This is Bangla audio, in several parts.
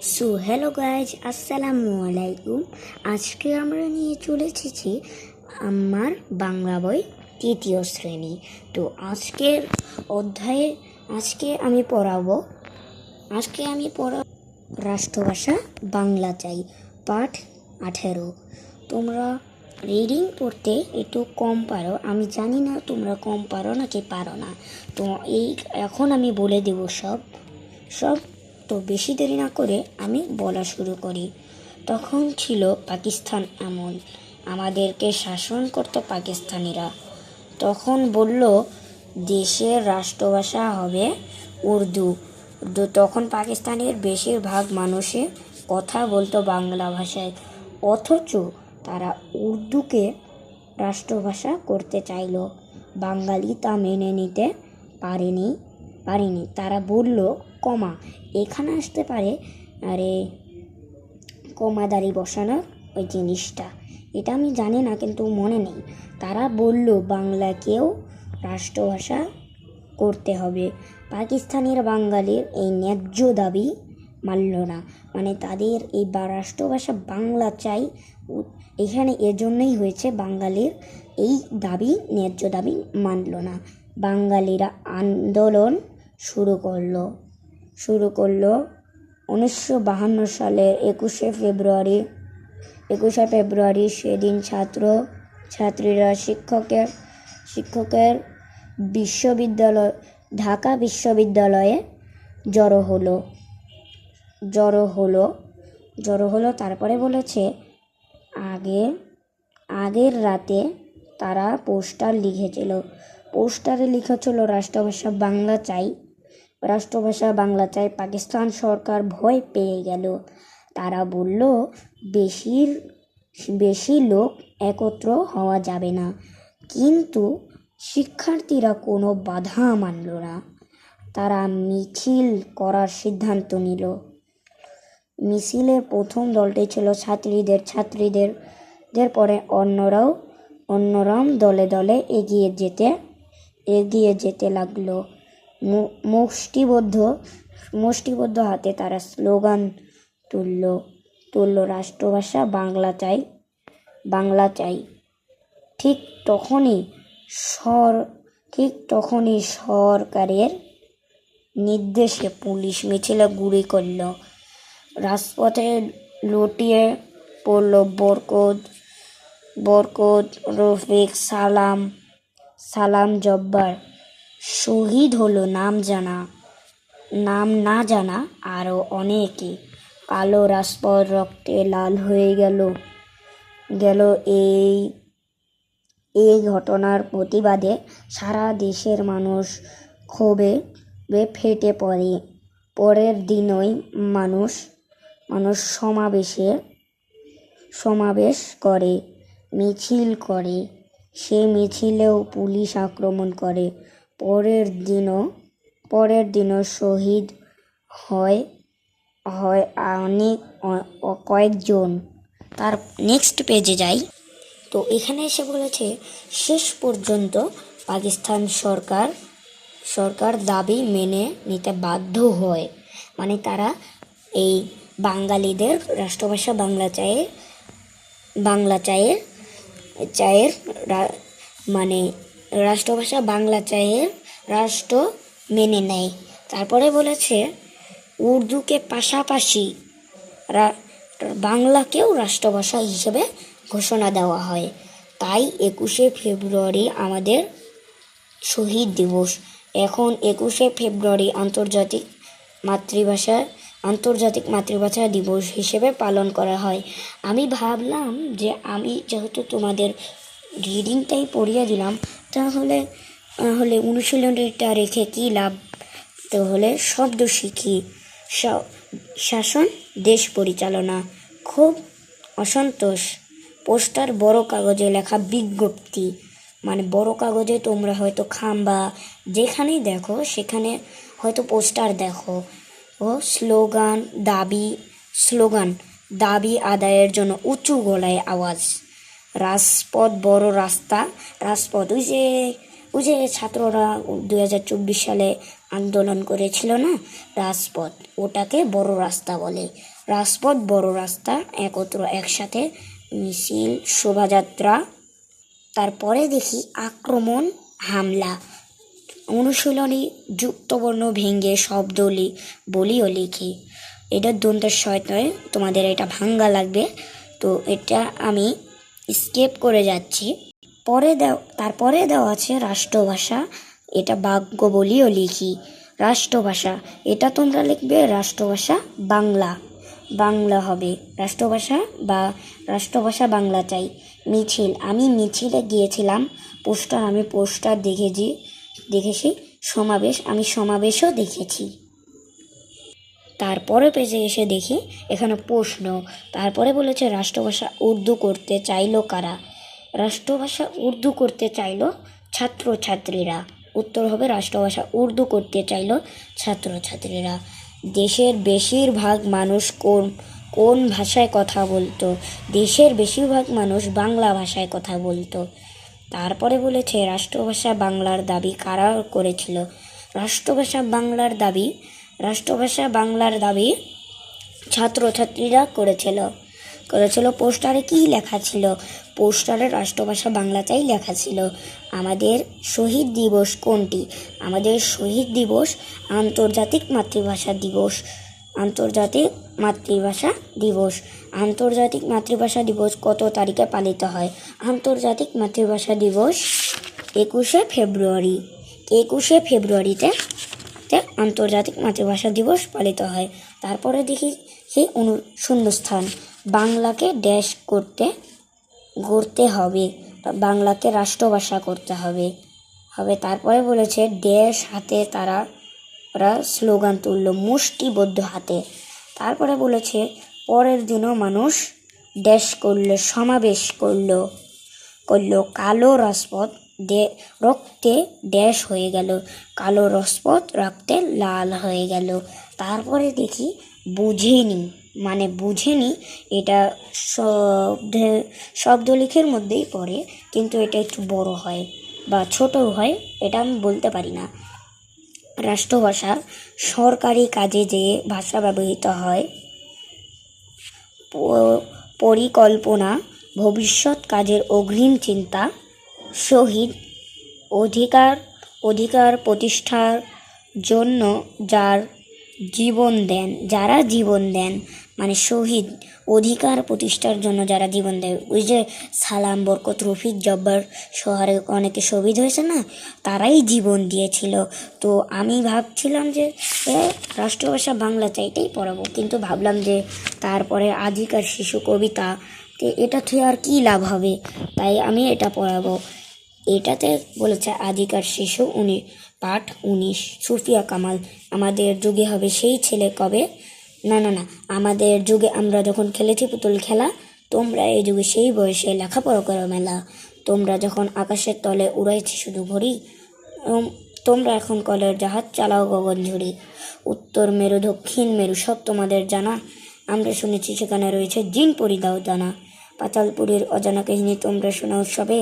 সো হ্যালো গাইজ, আসসালামু আলাইকুম। আজকে আমরা নিয়ে চলে এসেছি আমার বাংলা বই তৃতীয় শ্রেণী। তো আজকের অধ্যায়ে আজকে আমি পড়াবো রাষ্ট্রভাষা বাংলা চাই, পাঠ 18। তোমরা রিডিং পড়তে একটু কম পারো, আমি জানি না তোমরা কম পারো নাকি পারো না। তো এখন আমি বলে দেব সব। তো বেশি দেরি না করে আমি বলা শুরু করি। তখন ছিল পাকিস্তান আমল, আমাদেরকে শাসন করত পাকিস্তানিরা। তখন বলল দেশের রাষ্ট্রভাষা হবে উর্দু। তখন পাকিস্তানের বেশিরভাগ মানুষে কথা বলতো বাংলা ভাষায়, অথচ তারা উর্দুকে রাষ্ট্রভাষা করতে চাইল। বাঙালি তা মেনে নিতে পারেনি। তারা বলল এখানে আসতে পারে, আরে কমাদারি বসানোর ওই জিনিসটা, এটা আমি জানি না, কিন্তু মনে নেই। তারা বলল বাংলাকেও রাষ্ট্রভাষা করতে হবে। পাকিস্তানের বাঙালির এই ন্যায্য দাবি মানল না, মানে তাদের এই রাষ্ট্রভাষা বাংলা চাই। এখানে এজন্যই হয়েছে, বাঙালির এই দাবি, ন্যায্য দাবি মানল না। বাঙালিরা আন্দোলন শুরু করলো 1952 সালের 21শে ফেব্রুয়ারি। সেদিন ছাত্রীরা শিক্ষকের ঢাকা বিশ্ববিদ্যালয়ে জড়ো হলো। তারপরে বলেছে আগের রাতে তারা পোস্টারে লিখেছিল রাষ্ট্রভাষা বাংলা চাই। পাকিস্তান সরকার ভয় পেয়ে গেল। তারা বলল বেশি লোক একত্র হওয়া যাবে না। কিন্তু শিক্ষার্থীরা কোনো বাধা মানল না। তারা মিছিল করার সিদ্ধান্ত নিল। মিছিলের প্রথম দলটি ছিল ছাত্রীদের পরে অন্যরাও দলে দলে এগিয়ে যেতে লাগলো। মুষ্টিবদ্ধ হাতে তারা স্লোগান তুলল রাষ্ট্রভাষা বাংলা চাই। ঠিক তখনই সরকারের নির্দেশে পুলিশ মিছিলে গুলি করল। রাজপথে লুটিয়ে পড়ল বরকত, রফিক, সালাম জব্বার। শহীদ হলো নাম না জানা আরও অনেকে। কালো রাজপথ রক্তে লাল হয়ে গেল। এই ঘটনার প্রতিবাদে সারা দেশের মানুষ ক্ষোভে ফেটে পড়ে। পরের দিনই মানুষ সমাবেশ করে, মিছিল করে। সে মিছিলেও পুলিশ আক্রমণ করে। পরের দিনও শহীদ হয় কয়েকজন। তার নেক্সট পেজে যাই। তো এখানে এসে বলেছে শেষ পর্যন্ত পাকিস্তান সরকার দাবি মেনে নিতে বাধ্য হয়। মানে তারা এই বাঙালিদের রাষ্ট্রভাষা বাংলা চায়ের মানে রাষ্ট্রভাষা বাংলা চায়ের রাষ্ট্র মেনে নেয়। তারপরে বলেছে উর্দুকে পাশাপাশি বাংলাকেও রাষ্ট্রভাষা হিসেবে ঘোষণা দেওয়া হয়। তাই 21শে ফেব্রুয়ারি আমাদের শহীদ দিবস। এখন 21শে ফেব্রুয়ারি আন্তর্জাতিক মাতৃভাষা দিবস হিসেবে পালন করা হয়। আমি ভাবলাম যে আমি যেহেতু তোমাদের রিডিংটাই পড়িয়ে দিলাম, তাহলে অনুশীলনটা রেখে কী লাভ। তাহলে শব্দ শিখি। শাসন, দেশ পরিচালনা, খুব অসন্তোষ, পোস্টার, বড় কাগজে লেখা বিজ্ঞপ্তি। মানে বড় কাগজে তোমরা হয়তো খাম্বা যেখানেই দেখো সেখানে হয়তো পোস্টার দেখো। স্লোগান, দাবি আদায়ের জন্য উঁচু গলায় আওয়াজ। রাজপথ, বড় রাজপথ, ওই যে ছাত্ররা 2024 সালে আন্দোলন করেছিল না, রাজপথ, ওটাকে বড় রাস্তা বলে। রাজপথ, বড় রাস্তা একসাথে মিছিল, শোভাযাত্রা। তারপরে দেখি আক্রমণ, হামলা, অনুশীলনী, যুক্তবর্ণ ভেঙে শব্দ বলিও লিখি। এটা দন্তের নয়, তোমাদের এটা ভাঙ্গা লাগবে, তো এটা আমি স্কেপ করে যাচ্ছি। তারপরে দেওয়া আছে রাষ্ট্রভাষা, এটা বাক্য বলিও লিখি। রাষ্ট্রভাষা, এটা তোমরা লিখবে রাষ্ট্রভাষা বাংলা, বাংলা হবে রাষ্ট্রভাষা বাংলা চাই। মিছিল, আমি মিছিলে গিয়েছিলাম। পোস্টার দেখেছি। সমাবেশ, আমি সমাবেশও দেখেছি। তারপরে পেজে এসে দেখি এখানে প্রশ্ন। তারপরে বলেছে রাষ্ট্রভাষা উর্দু করতে চাইলো কারা? রাষ্ট্রভাষা উর্দু করতে চাইলো ছাত্রছাত্রীরা। উত্তর হবে রাষ্ট্রভাষা উর্দু করতে চাইলো ছাত্রছাত্রীরা। দেশের বেশিরভাগ মানুষ কোন ভাষায় কথা বলতো? দেশের বেশিরভাগ মানুষ বাংলা ভাষায় কথা বলতো। তারপরে বলেছে রাষ্ট্রভাষা বাংলার দাবি কারা করেছিল? রাষ্ট্রভাষা বাংলার দাবি ছাত্রছাত্রীরা করেছিল। পোস্টারে কি লেখা ছিল? পোস্টারে রাষ্ট্রভাষা বাংলা চাই লেখা ছিল। আমাদের শহীদ দিবস কোনটি? আমাদের শহীদ দিবস আন্তর্জাতিক মাতৃভাষা দিবস। আন্তর্জাতিক মাতৃভাষা দিবস কত তারিখে পালিত হয়? আন্তর্জাতিক মাতৃভাষা দিবস 21শে ফেব্রুয়ারি। 21শে ফেব্রুয়ারিতে আন্তর্জাতিক মাতৃভাষা দিবস পালিত হয়। তারপরে দেখি সেই শূন্যস্থান, বাংলাকে গড়তে হবে, বাংলাকে রাষ্ট্রভাষা করতে হবে। তারপরে বলেছে হাতে তারা স্লোগান তুলল মুষ্টিবদ্ধ হাতে। তারপরে বলেছে পরের দিনও মানুষ সমাবেশ করলো। কালো রাজপথ রক্তে হয়ে গেল, কালো রাজপথ রক্তে লাল হয়ে গেল। তারপরে দেখি বুঝেনি, এটা শব্দলিখির মধ্যেই পড়ে, কিন্তু এটা একটু বড় হয় বা ছোট হয়, এটা আমি বলতে পারি না। রাষ্ট্রভাষা সরকারি কাজে যে ভাষা ব্যবহৃত হয়, পরিকল্পনা, ভবিষ্যৎ কাজের অগ্রিম চিন্তা, শহীদ, অধিকার প্রতিষ্ঠার জন্য যারা জীবন দেন, মানে শহীদ, অধিকার প্রতিষ্ঠার জন্য যারা জীবন দেয়। ওই যে সালাম, বরকত, রফিক, জব্বার শহরে অনেকে শহীদ হয়েছে না, তারাই জীবন দিয়েছিল। তো আমি ভাবছিলাম যে রাষ্ট্রভাষা বাংলা চাইতেই পড়াবো, কিন্তু ভাবলাম যে তারপরে আজিকার শিশু কবিতা, এটা থেকে আর কি লাভ হবে, তাই আমি এটা পড়াবো। এটাতে বলেছে আজিকার শিশু পাঠ 19, সুফিয়া কামাল। আমাদের যুগে হবে সেই ছেলে কবে? না, আমাদের যুগে আমরা যখন খেলেছি পুতুল খেলা, তোমরা এই যুগে সেই বয়সে লেখাপড়া করো মেলা। তোমরা যখন আকাশের তলে উড়াইছি শুধু ঘড়ি, তোমরা এখন কলের জাহাজ চালাও গগন ঝুড়ি। উত্তর মেরু, দক্ষিণ মেরু সব তোমাদের জানা, আমরা শুনেছি সেখানে রয়েছে জিন পরি দাও দানা। পাতালপুরীর অজানা কাহিনী তোমরা শোনা উৎসবে,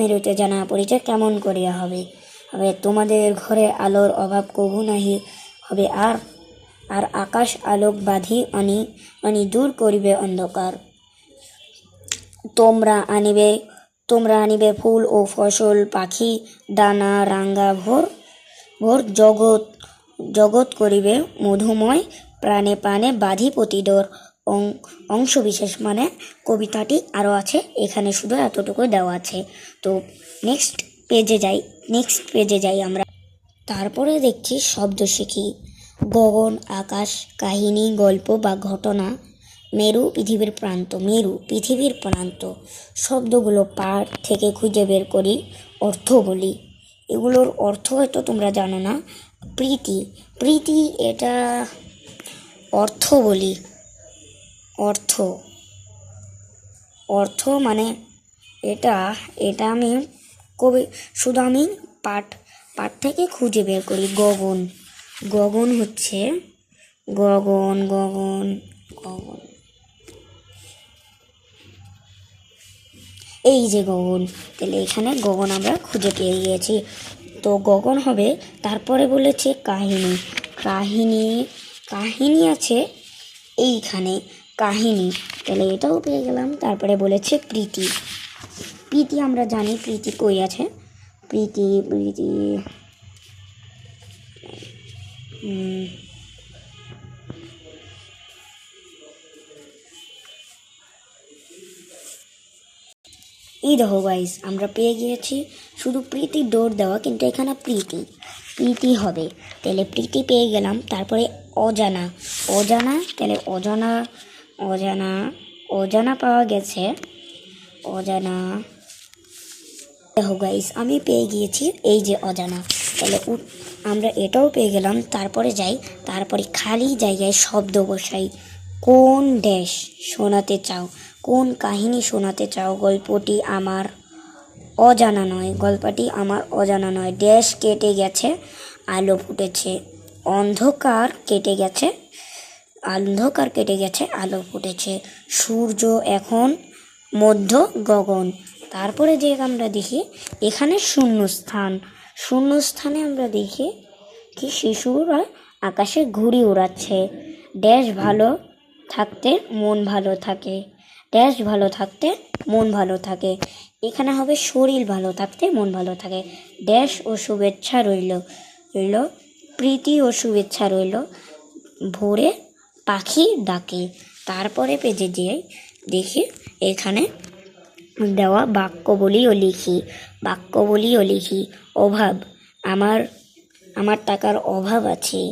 মেরুতে জানা পরিচয় কেমন করিয়া হবে। তোমাদের ঘরে আলোর অভাব কভু নাহি হবে, আর আকাশ আলোক বাঁধি আনি দূর করিবে অন্ধকার। তোমরা আনিবে ফুল ও ফসল, পাখি ডানা রাঙ্গা ভোর জগৎ করিবে মধুময়, প্রাণে প্রাণে বাঁধি প্রতিডোর। অংশবিশেষ মানে কবিতাটি আরও আছে, এখানে শুধু এতটুকু দেওয়া আছে। তো নেক্সট পেজে যাই আমরা। তারপরে দেখছি শব্দ শিখি। গগন, আকাশ, কাহিনী, গল্প বা ঘটনা। মেরু, পৃথিবীর প্রান্ত। শব্দগুলো পাঠ থেকে খুঁজে বের করি, অর্থ বলি। এগুলোর অর্থ হয়তো তোমরা জানো না। প্রীতি, এটা অর্থ বলি। অর্থ মানে এটা আমি শুধু আমি পাঠ থেকে খুঁজে বের করি। গগন হচ্ছে গগন, এই যে গগন, তাহলে এখানে গগন আমরা খুঁজে পেয়ে গিয়েছি। তো গগন হবে। তারপরে বলেছে কাহিনী, কাহিনী কাহিনী আছে এইখানে, কাহিনী, তাহলে এটাও পেয়ে গেলাম। তারপরে বলেছে প্রীতি, প্রীতি আমরা জানি প্রীতি কই আছে, প্রীতি প্রীতি এই দেখো গাইস, আমরা পেয়ে গিয়েছি। শুধু প্রীতি দৌড় দেওয়া, কিন্তু এখানে প্রীতি প্রীতি হবে, তাহলে প্রীতি পেয়ে গেলাম। তারপরে অজানা, অজানা, তাহলে অজানা অজানা অজানা পাওয়া গেছে, অজানা। দেখো গাইস, আমি পেয়ে গিয়েছি এই যে অজানা, তাহলে আমরা এটাও পেয়ে গেলাম। তারপরে যাই, তারপরে খালি জায়গায় শব্দ বসাই। কোন দেশ শোনাতে চাও, কোন কাহিনী শোনাতে চাও? গল্পটি আমার অজানা নয়, গল্পটি আমার অজানা নয়। দেশ কেটে গেছে, আলো ফুটেছে, অন্ধকার কেটে গেছে, অন্ধকার কেটে গেছে, আলো ফুটেছে, সূর্য এখন মধ্য গগন। তারপরে যে আমরা দেখি এখানে শূন্যস্থান, শূন্যস্থানে আমরা দেখি কি শিশুরা আকাশে ঘুড়ি উড়াচ্ছে। দেশ ভালো থাকতে মন ভালো থাকে, দেশ ভালো থাকতে মন ভালো থাকে। এখানে হবে শরীর ভালো থাকতে মন ভালো থাকে। দেশ ও শুভেচ্ছা রইল, রইল প্রীতি ও শুভেচ্ছা রইল, ভোরে পাখি ডাকে। তারপরে পেজে যেয়ে দেখি এখানে দেওয়া বাক্যবলিও লিখি, বাক্যবলিও লিখি। অভাব, আমার আমার টাকার অভাব আছে।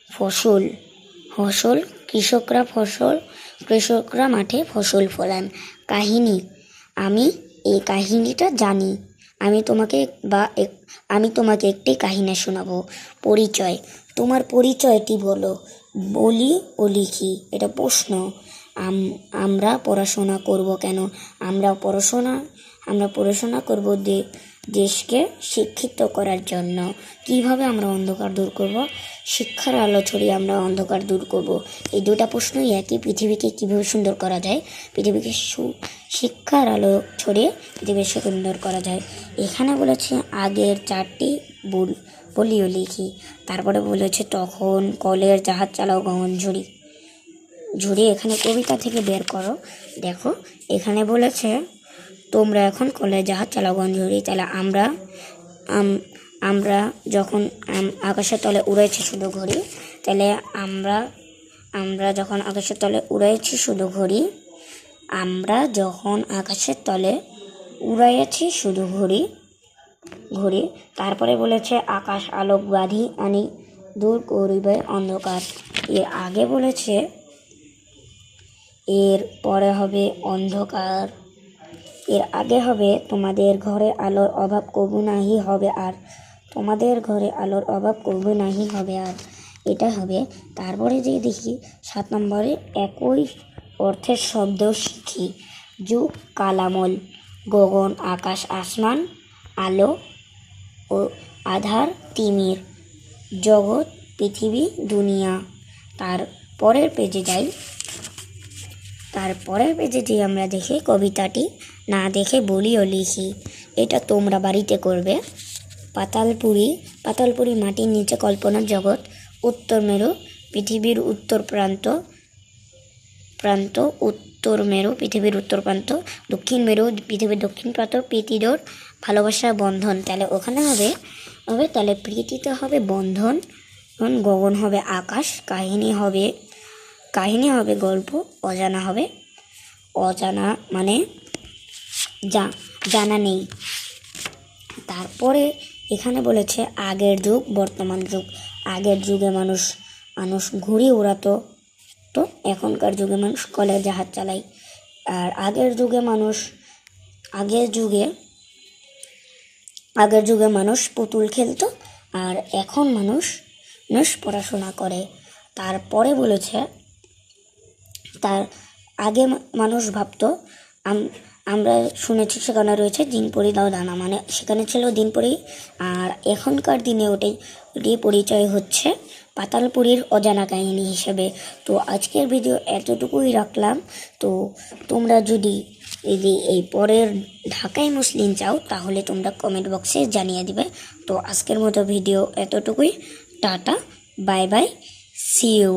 ফসল, ফসল কৃষকরা মাঠে ফসল ফলান। কাহিনী, আমি এই কাহিনীটা জানি, আমি তোমাকে একটি কাহিনী শোনাবো। পরিচয়, তোমার পরিচয়টি বলো। বলি ও লিখি, এটা প্রশ্ন। আমরা পড়াশোনা করব কেন? আমরা পড়াশোনা করব দেশকে শিক্ষিত করার জন্য। কিভাবে আমরা অন্ধকার দূর করব? শিক্ষার আলো ছড়িয়ে আমরা অন্ধকার দূর করব। এই দুটা প্রশ্নই একই। পৃথিবীকে কীভাবে সুন্দর করা যায়? পৃথিবীকে শিক্ষার আলো ছড়িয়ে পৃথিবীকে সুন্দর করা যায়। এখানে বলেছে আগের 4টি বলিও লিখি। তারপরে বলেছে তখন কলের জাহাজ চালাও গগন ঝুড়ি, ঝুড়ি এখানে কবিতা থেকে বের করো। দেখো এখানে বলেছে তোমরা এখন কলের জাহাজ চালাও গগন ঝুড়ি, তাহলে আমরা যখন আকাশের তলে উড়েছি শুধু ঘড়ি, তাহলে আমরা যখন আকাশের তলে উড়াইছি শুধু ঘড়ি, আমরা যখন আকাশের তলে উড়াইয়াছি শুধু ঘড়ি, ঘড়ি। তারপরে বলেছে আকাশ আলোক বাঁধি আনি দূর করিবে অন্ধকার। এর আগে বলেছে, এর পরে হবে অন্ধকার, এর আগে হবে তোমাদের ঘরে আলোর অভাব কবু নাহি হবে আর, তোমাদের ঘরে আলোর অভাব কবু নাহি হবে আর, এটা হবে। তারপরে যে দেখি 7 নম্বরে একই অর্থের শব্দ শিখি। যুগ কালামল, গগন আকাশ আসমান, আলো ও আধার তিমির, জগৎ পৃথিবী দুনিয়া। তার পরের পেজে যাই, তারপরের পেজে যে আমরা দেখি কবিতাটি না দেখে বলিও লিখি। এটা তোমরা বাড়িতে করবে। পাতালপুরি, পাতালপুরি মাটির নিচে কল্পনার জগৎ। উত্তর মেরু পৃথিবীর উত্তর প্রান্ত, উত্তর মেরু পৃথিবীর উত্তর প্রান্ত। দক্ষিণ মেরু পৃথিবীর দক্ষিণ প্রান্ত। প্রীতিডোর ভালোবাসার বন্ধন, তাহলে ওখানে হবে তাহলে প্রীতিতে হবে বন্ধন, গগন হবে আকাশ, কাহিনী হবে গল্প, অজানা হবে, অজানা মানে জানা নেই। তারপরে এখানে বলেছে আগের যুগ বর্তমান যুগ। আগের যুগে মানুষ ঘুড়ি উড়াতো, তো এখনকার যুগে মানুষ কলের জাহাজ চালায়। আর আগের যুগে মানুষ পুতুল খেলতো, আর এখন মানুষ পড়াশোনা করে। তারপরে বলেছে তার আগে মানুষ ভাবতো, আমরা শুনেছি সেখানে রয়েছে দিনপরি দাও দানা, মানে সেখানে ছিল দিনপরি। আর এখনকার দিনে ওটাই পরিচয় হচ্ছে পাতালপুরীর অজানা কাহিনী হিসেবে। তো আজকের ভিডিও এতটুকুই রাখলাম। তো তোমরা যদি যদি এই পরের ঢাকাই মুসলিম চাও তাহলে তোমরা কমেন্ট বক্সে জানিয়ে দিবে। তো আজকের মতো ভিডিও এতটুকুই। Tata, bye bye, see you.